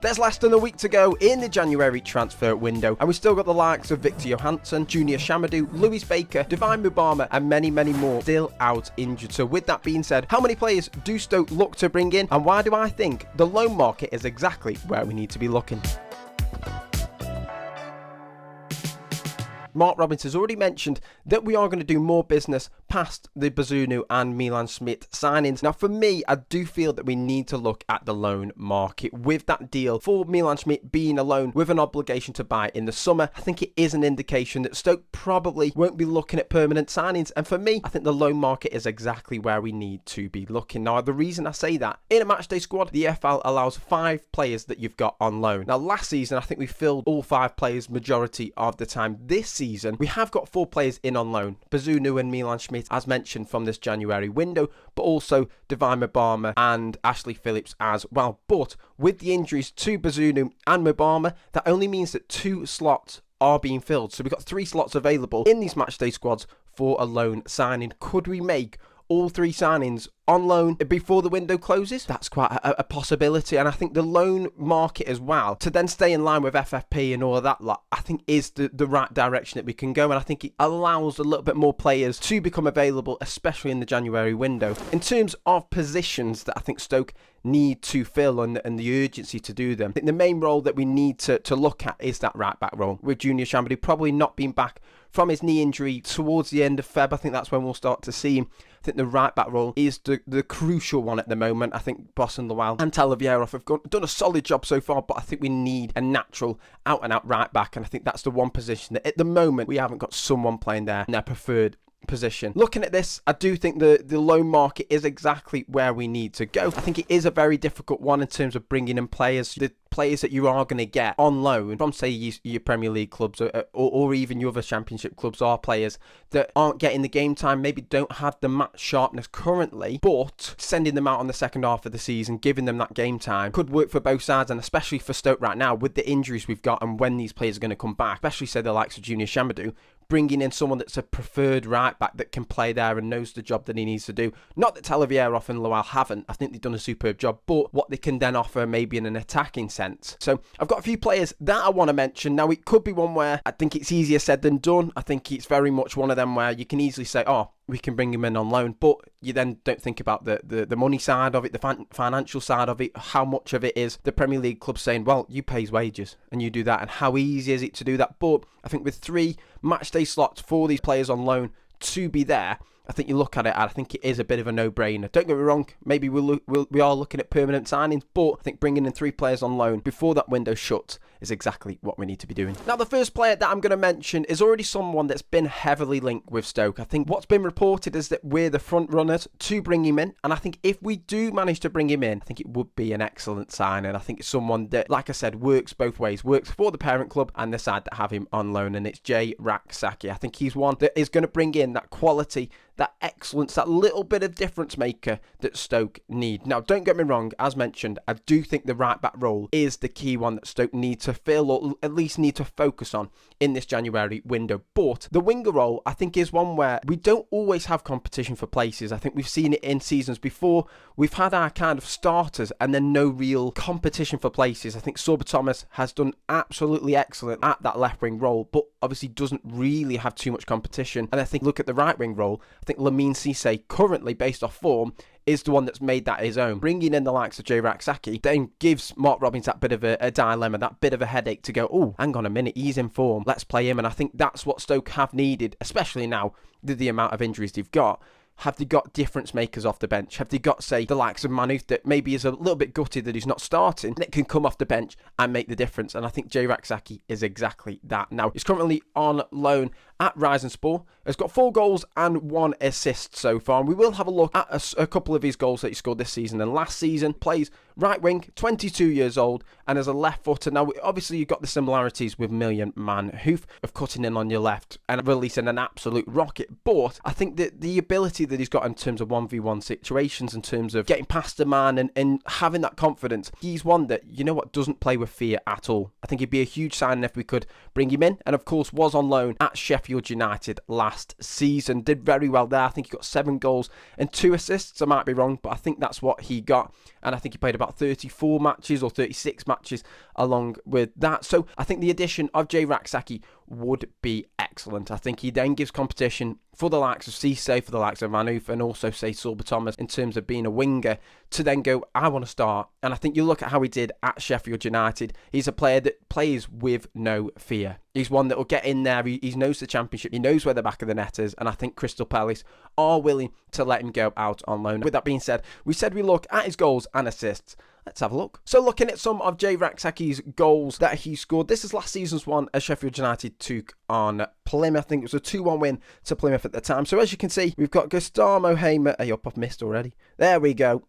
There's less than a week to go in the January transfer window, and we've still got the likes of Victor Johansson, Junior Shamadou, Lewis Baker, Divine Mubama, and many more still out injured. So with that being said, how many players do Stoke look to bring in, and why do I think the loan market is exactly where we need to be looking? Mark Robbins has already mentioned that we are going to do more business past the Bazunu and Milan Smit signings. Now, for me, I do feel that we need to look at the loan market. With that deal for Milan Smit being a loan with an obligation to buy in the summer, I think it is an indication that Stoke probably won't be looking at permanent signings. And for me, I think the loan market is exactly where we need to be looking. Now, the reason I say that, in a matchday squad, the EFL allows 5 players that you've got on loan. Now, last season, I think we filled all 5 players majority of the time. This season, we have got 4 players in on loan. Bazunu and Milan Smit, as mentioned, from this January window, but also Divine Mubama and Ashley Phillips as well. But with the injuries to Bazunu and Mubama, that only means that 2 slots are being filled. So we've got 3 slots available in these matchday squads for a loan signing. Could we make all 3 signings on loan before the window closes? That's quite a possibility, and I think the loan market as well, to then stay in line with FFP and all of that lot, I think is the right direction that we can go, and I think it allows a little bit more players to become available, especially in the January window. In terms of positions that I think Stoke need to fill and the urgency to do them, I think the main role that we need to look at is that right back role, with Junior Shamadou probably not being back from his knee injury towards the end of Feb. I think that's when we'll start to see him. I think the right back role is the crucial one at the moment. I think Boss and Lowell and Talavierov have done a solid job so far, but I think we need a natural out-and-out right back, and I think that's the one position that at the moment we haven't got someone playing there in their preferred position. Looking at this, I do think the loan market is exactly where we need to go. I think it is a very difficult one in terms of bringing in players. The players that you are going to get on loan from, say, your Premier League clubs or even your other Championship clubs are players that aren't getting the game time, maybe don't have the match sharpness currently, but sending them out on the second half of the season, giving them that game time, could work for both sides, and especially for Stoke right now with the injuries we've got and when these players are going to come back, especially, say, the likes of Junior Shamadou, bringing in someone that's a preferred right back that can play there and knows the job that he needs to do. Not that Talavierov and Lowell haven't. I think they've done a superb job, but what they can then offer maybe in an attacking sense. So I've got a few players that I want to mention. Now, it could be one where I think it's easier said than done. I think it's very much one of them where you can easily say, oh, we can bring him in on loan, but you then don't think about the money side of it, the financial side of it, how much of it is the Premier League club saying, well, you pay his wages and you do that, and how easy is it to do that. But I think with 3 matchday slots for these players on loan to be there, I think you look at it and I think it is a bit of a no-brainer. Don't get me wrong, maybe we are looking at permanent signings, but I think bringing in 3 players on loan before that window shuts is exactly what we need to be doing. Now, the first player that I'm going to mention is already someone that's been heavily linked with Stoke. I think what's been reported is that we're the front runners to bring him in, and I think if we do manage to bring him in, I think it would be an excellent sign, and I think it's someone that, like I said, works both ways, works for the parent club and the side that have him on loan, and it's Jay Raksaki. I think he's one that is going to bring in that quality, that excellence, that little bit of difference maker that Stoke need. Now, don't get me wrong, as mentioned, I do think the right back role is the key one that Stoke need to fill, or at least need to focus on in this January window. But the winger role, I think, is one where we don't always have competition for places. I think we've seen it in seasons before. We've had our kind of starters and then no real competition for places. I think Sorba Thomas has done absolutely excellent at that left wing role, but obviously doesn't really have too much competition. And I think, look at the right wing role, I think Lamine Cisse, currently based off form, is the one that's made that his own. Bringing in the likes of Jay Raksaki then gives Mark Robbins that bit of a dilemma, that bit of a headache to go, oh, hang on a minute, he's in form, let's play him. And I think that's what Stoke have needed, especially now with the amount of injuries they've got. Have they got difference makers off the bench? Have they got, say, the likes of Manu that maybe is a little bit gutted that he's not starting, that can come off the bench and make the difference? And I think Jay Raksaki is exactly that. Now, he's currently on loan at Risenspor, has got 4 goals and 1 assist so far. And we will have a look at a couple of his goals that he scored this season and last season. Plays right wing, 22 years old, and as a left footer. Now, obviously, you've got the similarities with Million Man Hoof of cutting in on your left and releasing an absolute rocket. But I think that the ability that he's got in terms of 1v1 situations, in terms of getting past a man and having that confidence, he's one that, you know what, doesn't play with fear at all. I think he'd be a huge sign if we could bring him in, and of course was on loan at Sheffield Sheffield United last season. Did very well there. I think he got 7 goals and 2 assists. I might be wrong, but I think that's what he got. And I think he played about 34 matches or 36 matches along with that. So I think the addition of Jay Raksaki would be excellent. I think he then gives competition for the likes of Cisse, for the likes of Manoof, and also, say, Sulba Thomas in terms of being a winger to then go, I want to start. And I think you look at how he did at Sheffield United. He's a player that plays with no fear. He's one that will get in there. He knows the Championship. He knows where the back of the net is. And I think Crystal Palace are willing to let him go out on loan. With that being said, we said we look at his goals and assists. Let's have a look. So looking at some of Jay Raksaki's goals that he scored. This is last season's one as Sheffield United took on Plymouth. I think it was a 2-1 win to Plymouth at the time. So as you can see, we've got Gustavo Hamer. Hey, I've missed already. There we go.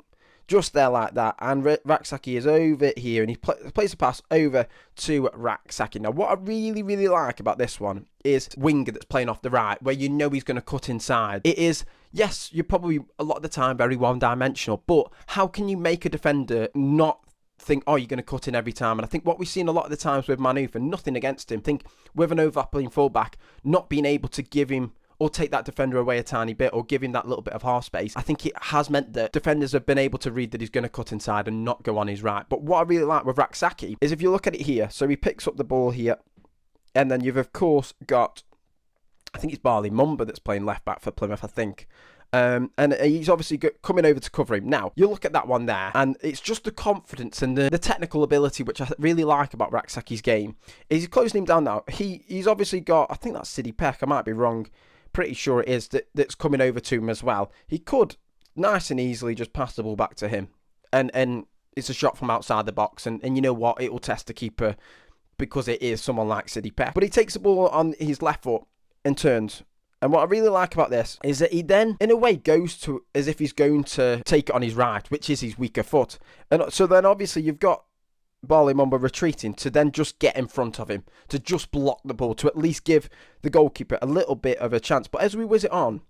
Just there like that. And Raksaki is over here. And he plays a pass over to Raksaki. Now, what I really, really like about this one is winger that's playing off the right, where you know he's going to cut inside. It is, yes, you're probably a lot of the time very one-dimensional, but how can you make a defender not think, oh, you're going to cut in every time? And I think what we've seen a lot of the times with Manoof, and nothing against him, think with an overlapping fullback, not being able to give him or take that defender away a tiny bit or give him that little bit of half space, I think it has meant that defenders have been able to read that he's going to cut inside and not go on his right. But what I really like with Raksaki is if you look at it here, so he picks up the ball here, and then you've, of course, got, I think it's Barley Mumba that's playing left back for Plymouth, I think. And he's obviously coming over to cover him. Now, you look at that one there, and it's just the confidence and the technical ability, which I really like about Raksaki's game, is he's closing him down now. He's obviously got, I think that's Sidney Peck, I might be wrong, pretty sure it is, that's coming over to him as well. He could nice and easily just pass the ball back to him. And it's a shot from outside the box, and you know what, it will test the keeper because it is someone like Sidney Peck. But he takes the ball on his left foot and turns. And what I really like about this is that he then, in a way, goes to as if he's going to take it on his right, which is his weaker foot. And so then, obviously, you've got Barley Mumba retreating to then just get in front of him, to just block the ball, to at least give the goalkeeper a little bit of a chance. But as we whiz it on,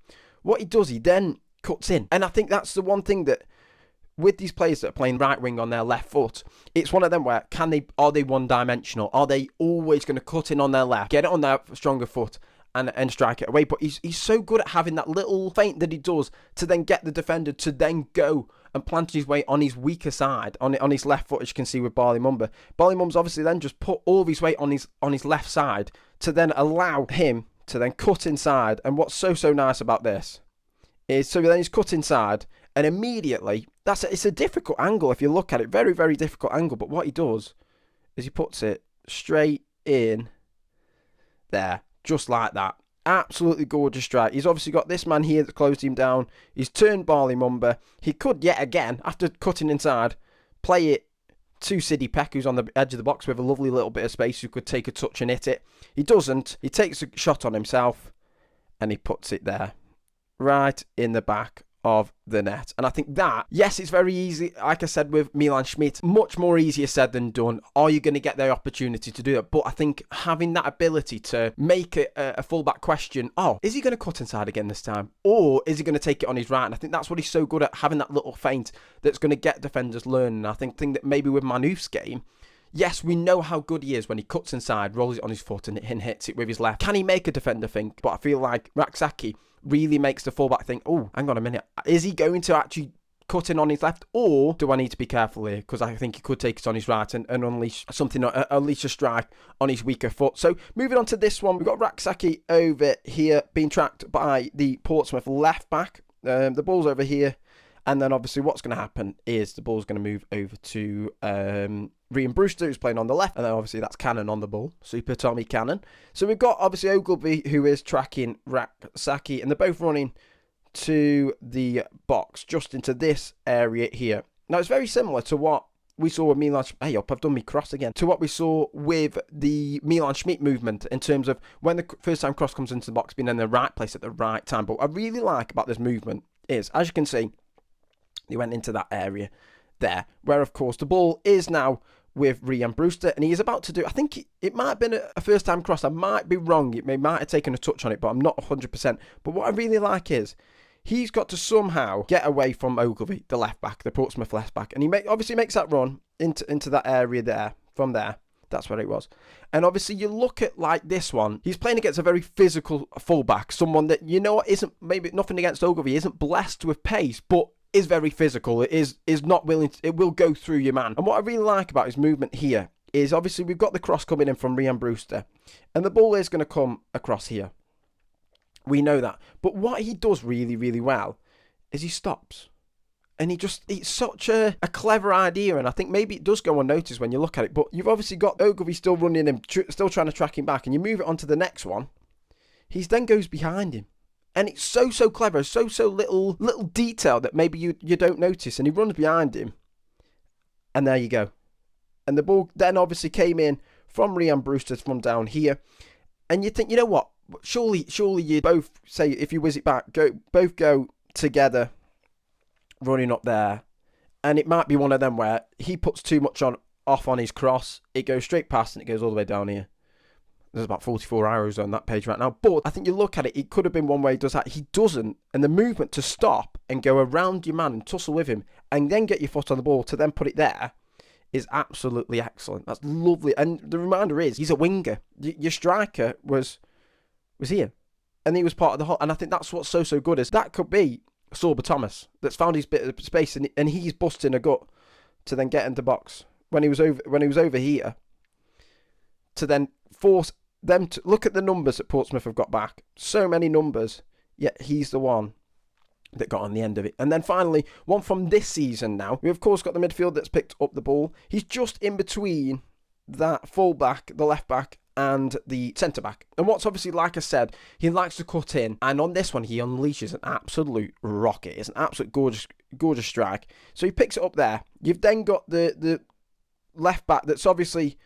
what he does, he then cuts in. And I think that's the one thing that, with these players that are playing right wing on their left foot, it's one of them where are they one-dimensional? Are they always going to cut in on their left, get it on their stronger foot, and strike it away? But he's so good at having that little feint that he does to then get the defender to then go and plant his weight on his weaker side, on his left foot, as you can see with Barley Mumba. Barley Mumba's obviously then just put all of his weight on his left side to then allow him to then cut inside. And what's so nice about this is, so then he's cut inside, and immediately, it's a difficult angle if you look at it, very, very difficult angle, but what he does is he puts it straight in there, just like that. Absolutely gorgeous strike. He's obviously got this man here that closed him down. He's turned Barley Mumba. He could, yet again, after cutting inside, play it to Sidney Peck, who's on the edge of the box with a lovely little bit of space, who could take a touch and hit it. He doesn't. He takes a shot on himself, and he puts it there, right in the back of the net. And I think that, yes, it's very easy, like I said with Milan Smit, much more easier said than done. Are you going to get the opportunity to do that? But I think having that ability to make it a fullback question, oh, is he going to cut inside again this time? Or is he going to take it on his right? And I think that's what he's so good at, having that little feint that's going to get defenders learning. I think that maybe with Manoof's game, yes, we know how good he is when he cuts inside, rolls it on his foot and hits it with his left. Can he make a defender think? But I feel like Raksaki really makes the fullback think, oh, hang on a minute, is he going to actually cut in on his left, or do I need to be careful here? Because I think he could take it on his right and unleash something, unleash a strike on his weaker foot. So moving on to this one, we've got Raksaki over here being tracked by the Portsmouth left back. The ball's over here, and then obviously what's going to happen is the ball's going to move over to Ryan Brewster, who's playing on the left, and then obviously that's Cannon on the ball, Super Tommy Cannon. So we've got obviously Ogilvy, who is tracking Raksaki, and they're both running to the box, just into this area here. Now it's very similar to what we saw with Milan. Hey up, I've done me cross again. To what we saw with the Milan Smit movement, in terms of when the first time cross comes into the box, being in the right place at the right time. But what I really like about this movement is, as you can see, he went into that area there, where of course the ball is now with Ryan Brewster, and he is about to do, I think it might have been a first time cross, I might be wrong, it might have taken a touch on it, but I'm not 100%. But what I really like is, he's got to somehow get away from Ogilvy, the left back, the Portsmouth left back, and he obviously makes that run into that area there, from there. That's what it was. And obviously you look at like this one, he's playing against a very physical fullback, someone that, you know what, isn't, maybe nothing against Ogilvy, isn't blessed with pace, but is very physical. It is not willing to, it will go through your man. And what I really like about his movement here is obviously we've got the cross coming in from Ryan Brewster, and the ball is going to come across here. We know that. But what he does really, really well is he stops. And it's such a clever idea, and I think maybe it does go unnoticed when you look at it, but you've obviously got Ogilvy still running him, still trying to track him back, and you move it on to the next one. He then goes behind him. And it's so clever, so little detail that maybe you don't notice, and he runs behind him. And there you go. And the ball then obviously came in from Ryan Brewster from down here. And you think, you know what? Surely you both say, if you whiz it back, both go together, running up there. And it might be one of them where he puts too much off on his cross. It goes straight past and it goes all the way down here. There's about 44 arrows on that page right now. But I think you look at it, it could have been one way he does that. He doesn't. And the movement to stop and go around your man and tussle with him and then get your foot on the ball to then put it there is absolutely excellent. That's lovely. And the reminder is, he's a winger. Your striker was here. And he was part of the whole. And I think that's what's so good is that could be Sorba Thomas that's found his bit of space and he's busting a gut to then get into box when he was over here to then force them to look at the numbers that Portsmouth have got back. So many numbers, yet he's the one that got on the end of it. And then finally, one from this season now. We've of course got the midfield that's picked up the ball. He's just in between that full-back, the left-back, and the centre-back. And what's obviously, like I said, he likes to cut in. And on this one, he unleashes an absolute rocket. It's an absolute gorgeous strike. So he picks it up there. You've then got the left-back that's obviously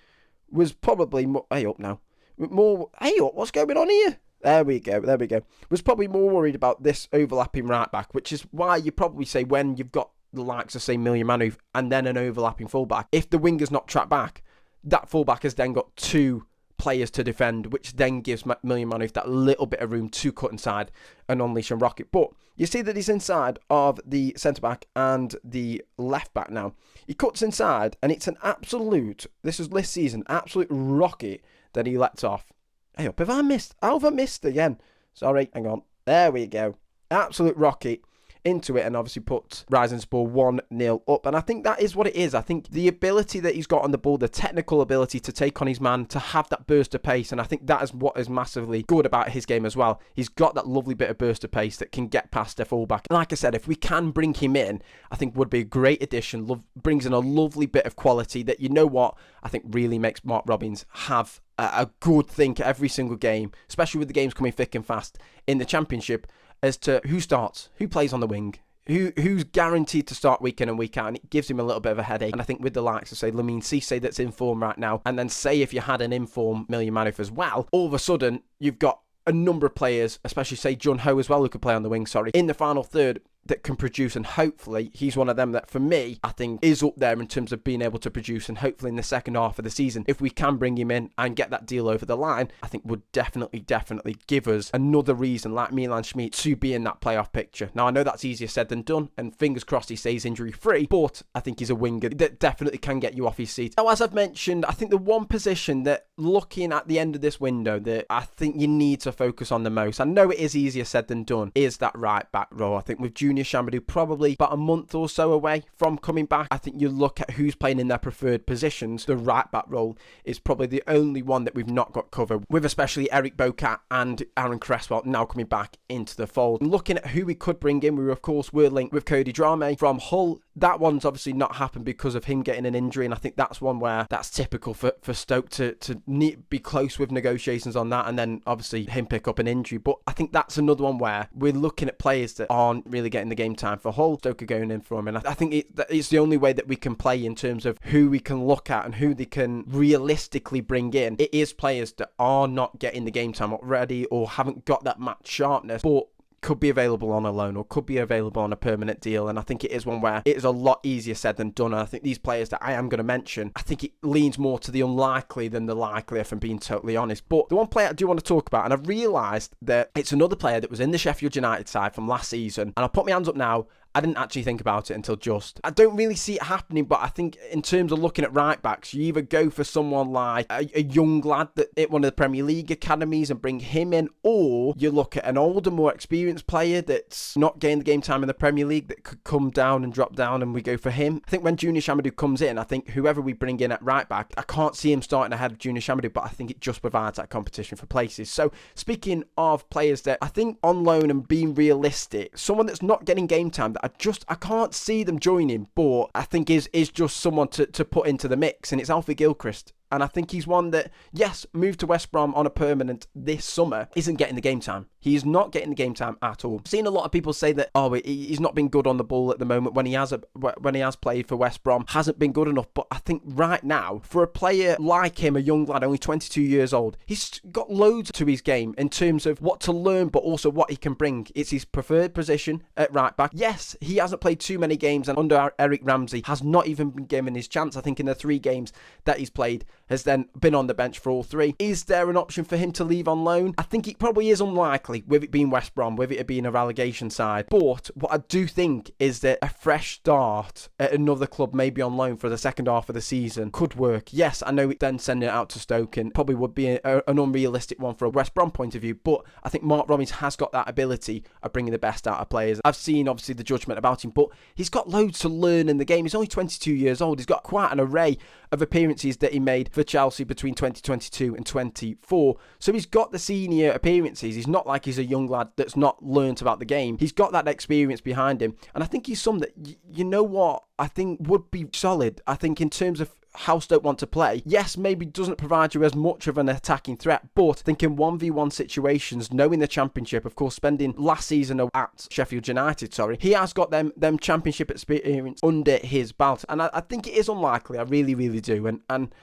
was probably more... Hey up now. More... Hey up, what's going on here? There we go. Was probably more worried about this overlapping right back, which is why you probably say when you've got the likes of, say, Miljan Manuf and then an overlapping fullback, if the winger's not tracked back, that fullback has then got two players to defend, which then gives Miljan Manuf that little bit of room to cut inside and unleash and rocket. But you see that he's inside of the centre-back and the left-back now. He cuts inside, and it's an absolute, this season, absolute rocket that he lets off. Hey up, have I missed again? Sorry, hang on. There we go. Absolute rocket into it and obviously put Risenspor 1-0 up. And I think that is what it is. I think the ability that he's got on the ball, the technical ability to take on his man, to have that burst of pace, and I think that is what is massively good about his game as well. He's got that lovely bit of burst of pace that can get past a fullback. And like I said, if we can bring him in, I think would be a great addition. Brings in a lovely bit of quality that, you know what, I think really makes Mark Robins have a good think every single game, especially with the games coming thick and fast in the Championship, as to who starts, who plays on the wing, who's guaranteed to start week in and week out, and it gives him a little bit of a headache. And I think with the likes of, say, Lamine Cisse that's in form right now, and then say if you had an in-form Miljan Manuf as well, all of a sudden you've got a number of players, especially, say, Jun Ho as well, who could play on the wing, in the final third, that can produce, and hopefully he's one of them that, for me, I think is up there in terms of being able to produce, and hopefully in the second half of the season, if we can bring him in and get that deal over the line, I think would definitely give us another reason, like Milan Smit, to be in that playoff picture. Now, I know that's easier said than done, and fingers crossed he stays injury-free, but I think he's a winger that definitely can get you off his seat. Now, as I've mentioned, I think the one position that, looking at the end of this window, that I think you need to focus on the most, I know it is easier said than done, is that right back row. I think with Junior Shambadu probably about a month or so away from coming back, I think you look at who's playing in their preferred positions, the right back role is probably the only one that we've not got covered, with especially Eric Bocat and Aaron Cresswell now coming back into the fold. And looking at who we could bring in, we of course were linked with Cody Drame from Hull. That one's obviously not happened because of him getting an injury, and I think that's one where that's typical for Stoke to be close with negotiations on that, and then obviously him pick up an injury. But I think that's another one where we're looking at players that aren't really getting the game time for Hull. Stoke are going in for him, and I think it's the only way that we can play in terms of who we can look at and who they can realistically bring in. It is players that are not getting the game time already or haven't got that match sharpness, but could be available on a loan or could be available on a permanent deal. And I think it is one where it is a lot easier said than done. And I think these players that I am going to mention, I think it leans more to the unlikely than the likely, if I'm being totally honest. But the one player I do want to talk about, and I've realised that it's another player that was in the Sheffield United side from last season, and I'll put my hands up now, I didn't actually think about it until just. I don't really see it happening, but I think in terms of looking at right backs, you either go for someone like a young lad that hit one of the Premier League academies and bring him in, or you look at an older, more experienced player that's not getting the game time in the Premier League that could come down and drop down, and we go for him. I think when Junior Shamadou comes in, I think whoever we bring in at right back, I can't see him starting ahead of Junior Shamadou, but I think it just provides that competition for places. So speaking of players that I think on loan and being realistic, someone that's not getting game time that I can't see them joining, but I think is just someone to put into the mix, and it's Alfie Gilchrist. And I think he's one that, yes, moved to West Brom on a permanent this summer, isn't getting the game time. He is not getting the game time at all. I've seen a lot of people say that, he's not been good on the ball at the moment when he has played for West Brom, hasn't been good enough. But I think right now, for a player like him, a young lad, only 22 years old, he's got loads to his game in terms of what to learn, but also what he can bring. It's his preferred position at right back. Yes, he hasn't played too many games, and under Eric Ramsey has not even been given his chance. I think in the 3 games that he's played, has then been on the bench for all 3. Is there an option for him to leave on loan? I think it probably is unlikely, with it being West Brom, with it being a relegation side. But what I do think is that a fresh start at another club, maybe on loan for the second half of the season, could work. Yes, I know then sending it out to Stoke and probably would be an unrealistic one for a West Brom point of view, but I think Mark Robbins has got that ability of bringing the best out of players. I've seen, obviously, the judgment about him, but he's got loads to learn in the game. He's only 22 years old. He's got quite an array of appearances that he made for Chelsea between 2022 and 24. So he's got the senior appearances. He's not like he's a young lad that's not learnt about the game. He's got that experience behind him. And I think he's someone that, you know what, I think would be solid. I think in terms of how Stoke want to play, yes, maybe doesn't provide you as much of an attacking threat, but thinking 1v1 situations, knowing the Championship, of course, spending last season at Sheffield United, he has got them Championship experience under his belt, and I think it is unlikely. I really, really do, and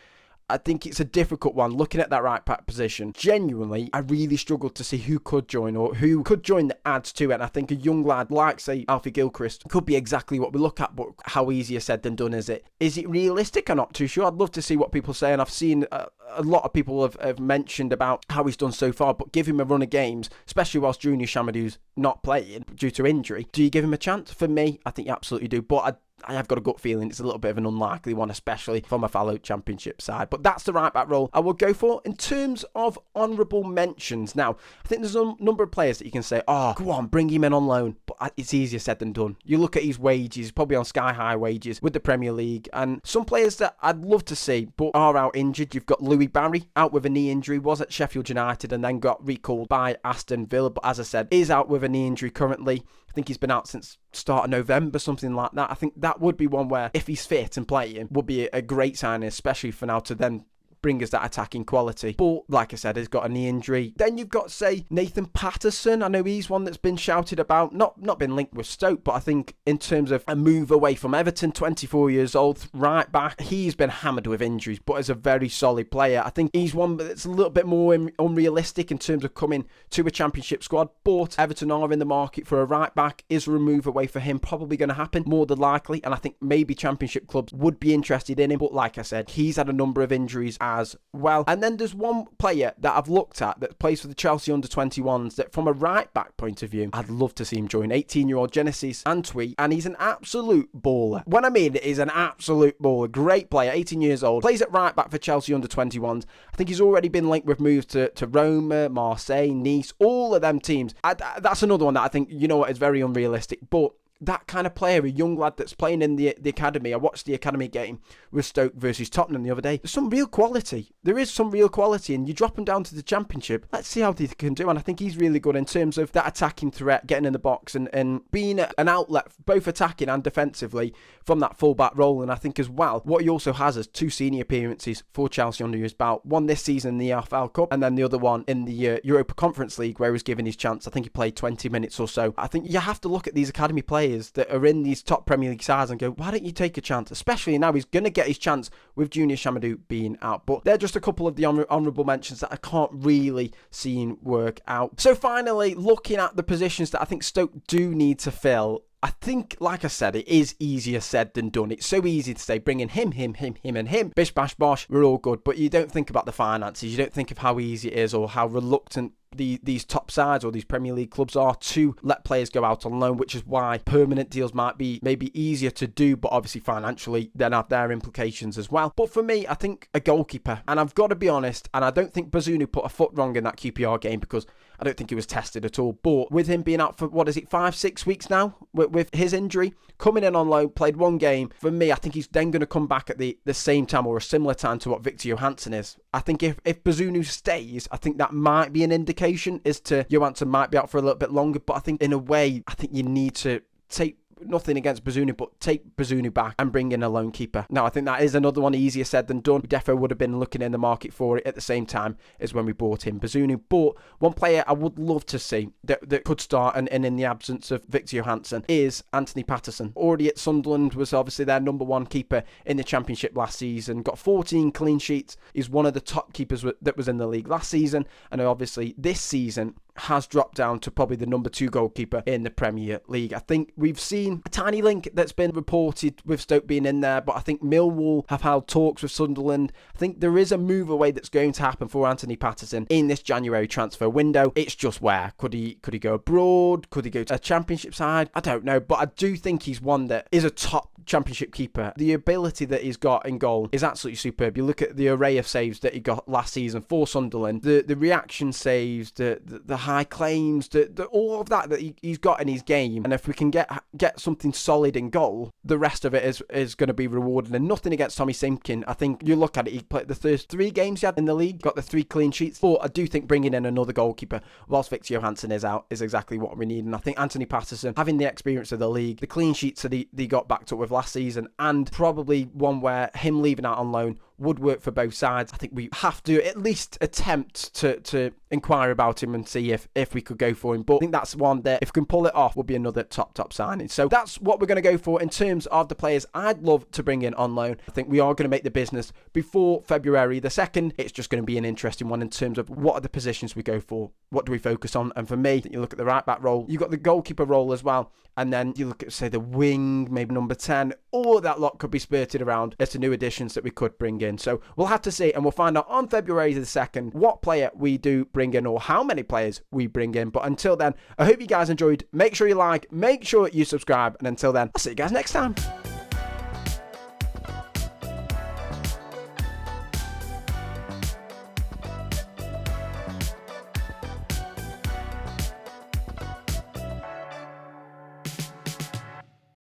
I think it's a difficult one looking at that right back position. Genuinely, I really struggled to see who could join or who could join that adds to it. And I think a young lad like, say, Alfie Gilchrist could be exactly what we look at, but how easier said than done is it? Is it realistic? I'm not too sure. I'd love to see what people say, and I've seen a lot of people have mentioned about how he's done so far, but give him a run of games, especially whilst Junior Shamadou's not playing due to injury. Do you give him a chance? For me, I think you absolutely do, but I have got a gut feeling it's a little bit of an unlikely one, especially from a fellow Championship side. But that's the right back role I will go for. In terms of honourable mentions, now, I think there's a number of players that you can say, go on, bring him in on loan. But it's easier said than done. You look at his wages, probably on sky-high wages with the Premier League. And some players that I'd love to see, but are out injured. You've got Louis Barry, out with a knee injury, was at Sheffield United and then got recalled by Aston Villa. But as I said, is out with a knee injury currently. I think he's been out since start of November, something like that. I think that would be one where, if he's fit and playing, would be a great signing, especially for now to then bring us that attacking quality. But like I said, he's got a knee injury. Then you've got, say, Nathan Patterson. I know he's one that's been shouted about, not been linked with Stoke, but I think in terms of a move away from Everton, 24 years old, right back, he's been hammered with injuries, but is a very solid player. I think he's one that's a little bit more unrealistic in terms of coming to a Championship squad, but Everton are in the market for a right back. Is a move away for him probably going to happen? More than likely, and I think maybe Championship clubs would be interested in him, but like I said, he's had a number of injuries as well. And then there's one player that I've looked at that plays for the Chelsea under-21s that from a right back point of view, I'd love to see him join. 18-year-old Genesis Antwi, and he's an absolute baller. When I mean it, he's an absolute baller. Great player, 18 years old, plays at right back for Chelsea under-21s. I think he's already been linked with moves to Roma, Marseille, Nice, all of them teams. That's another one that I think, is very unrealistic, but that kind of player, a young lad that's playing in the academy. I watched the academy game with Stoke versus Tottenham the other day. There's some real quality. There is some real quality, and you drop him down to the Championship. Let's see how they can do, and I think he's really good in terms of that attacking threat, getting in the box and being an outlet, both attacking and defensively, from that full-back role. And I think as well, what he also has is 2 senior appearances for Chelsea under his belt. One this season in the EFL Cup, and then the other one in the Europa Conference League, where he was given his chance. I think he played 20 minutes or so. I think you have to look at these academy players that are in these top Premier League sides and go, why don't you take a chance? Especially now he's going to get his chance with Junior Shamadou being out. But they're just a couple of the honourable mentions that I can't really see work out. So finally, looking at the positions that I think Stoke do need to fill, I think, like I said, it is easier said than done. It's so easy to say, bringing him, and him. Bish, bash, bosh, we're all good. But you don't think about the finances. You don't think of how easy it is or how reluctant these top sides or these Premier League clubs are to let players go out on loan, which is why permanent deals might be maybe easier to do, but obviously financially then have their implications as well. But for me, I think a goalkeeper, and I've got to be honest, and I don't think Bazunu put a foot wrong in that QPR game because I don't think he was tested at all. But with him being out for, 5-6 weeks now with his injury, coming in on loan, played one game, for me, I think he's then going to come back at the same time or a similar time to what Victor Johansson is. I think if Bazunu stays, I think that might be an indication as to Johansson might be out for a little bit longer. But I think in a way, I think you need to take nothing against Bazunu, but take Bazunu back and bring in a lone keeper. Now, I think that is another one easier said than done. We definitely would have been looking in the market for it at the same time as when we bought in Bazunu. But one player I would love to see that could start and in the absence of Victor Johansson is Anthony Patterson. Already at Sunderland, was obviously their number one keeper in the Championship last season. Got 14 clean sheets. He's one of the top keepers that was in the league last season. And obviously this season has dropped down to probably the number 2 goalkeeper in the Premier League. I think we've seen a tiny link that's been reported with Stoke being in there, but I think Millwall have held talks with Sunderland. I think there is a move away that's going to happen for Anthony Patterson in this January transfer window. It's just where. Could he go abroad? Could he go to a Championship side? I don't know, but I do think he's one that is a top Championship keeper. The ability that he's got in goal is absolutely superb. You look at the array of saves that he got last season for Sunderland, the reaction saves, the high claims, all of that he's got in his game. And if we can get something solid in goal, the rest of it is going to be rewarded. And nothing against Tommy Simpkin. I think you look at it, he played the first 3 games he had in the league, got the 3 clean sheets. But I do think bringing in another goalkeeper whilst Victor Johansson is out is exactly what we need. And I think Anthony Patterson, having the experience of the league, the clean sheets that he got backed up with last season, and probably one where him leaving out on loan would work for both sides. I think we have to at least attempt to inquire about him and see if we could go for him. But I think that's one that, if we can pull it off, will be another top signing. So that's what we're going to go for in terms of the players I'd love to bring in on loan. I think we are going to make the business before February the 2nd. It's just going to be an interesting one in terms of what are the positions we go for, what do we focus on. And for me, you look at the right back role, you've got the goalkeeper role as well, and then you look at, say, the wing, maybe number 10, all that lot could be spurted around as to new additions that we could bring in. So we'll have to see, and we'll find out on February the 2nd what player we do bring in or how many players we bring in. But until then, I hope you guys enjoyed. Make sure you like, make sure you subscribe, and until then, I'll see you guys next time.